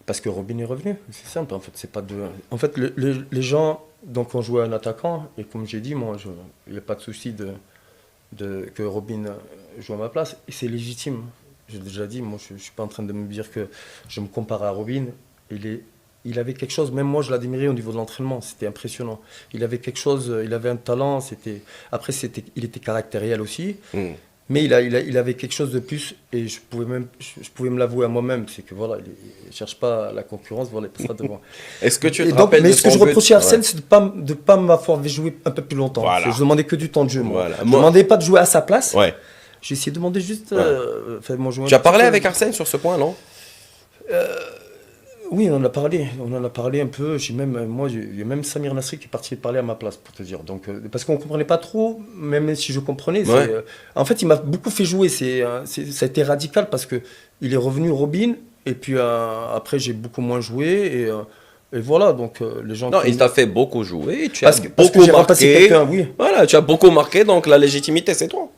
Parce que Robin est revenu, c'est simple en fait. C'est pas de... En fait, les gens, donc on jouait un attaquant, et comme j'ai dit, moi, il n'y a pas de souci que Robin joue à ma place, et c'est légitime. J'ai déjà dit, moi je ne suis pas en train de me dire que je me compare à Robin. Il avait quelque chose, même moi je l'admirais au niveau de l'entraînement, c'était impressionnant. Il avait quelque chose, il avait un talent, après il était caractériel aussi. Mais il avait quelque chose de plus, et je pouvais me l'avouer à moi-même, c'est que voilà, il ne cherche pas la concurrence, voilà, il passera devant. Est-ce que tu te Et donc, rappelles mais de ce que son je but? reprochais à Arsène, Ouais. c'est de pas m'avoir fait jouer un peu plus longtemps. Voilà. Je demandais que du temps de jeu, moi. Voilà. Je ne Moi- demandais pas de jouer à sa place. Ouais. J'ai essayé de demander juste... Ouais. Fais-moi jouer un Tu as petit parlé peu. avec Arsène sur ce point, non? Oui, on en a parlé. On en a parlé un peu. Il y a même Samir Nasri qui est parti parler à ma place, pour te dire. Donc, parce qu'on ne comprenait pas trop, même si je comprenais. Ouais. En fait, il m'a beaucoup fait jouer. Ça a été radical parce qu'il est revenu Robin. Et puis après, j'ai beaucoup moins joué. Et voilà, donc les gens... Non, qui- il t'a fait beaucoup jouer. Tu Parce as que beaucoup j'ai remplacé marqué. quelqu'un, oui. Voilà, tu as beaucoup marqué, donc la légitimité, c'est toi.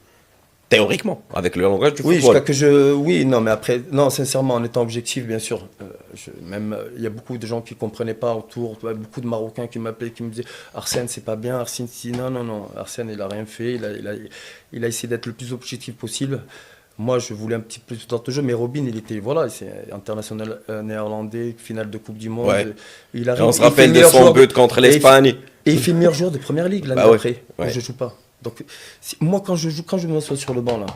Théoriquement, avec le langage du Oui, football. jusqu'à que je... Oui, non, mais après... Non, sincèrement, en étant objectif, bien sûr. Il y a beaucoup de gens qui ne comprenaient pas autour. Beaucoup de Marocains qui m'appelaient, qui me disaient « Arsène, c'est pas bien. Arsène, si... » Non, non, non. Arsène, il n'a rien fait. Il a essayé d'être le plus objectif possible. Moi, je voulais un petit peu plus de jeu, mais Robin, il était... Voilà, c'est international néerlandais, finale de Coupe du Monde. Ouais. Il Et arrive, on se il fait rappelle le de meilleur son joueur but contre et il fait- l'Espagne. Et il fait meilleur joueur de première ligue l'année Bah ouais, d'après, quand ouais. je joue pas. Donc, moi, quand je me m'assois sur le banc, là,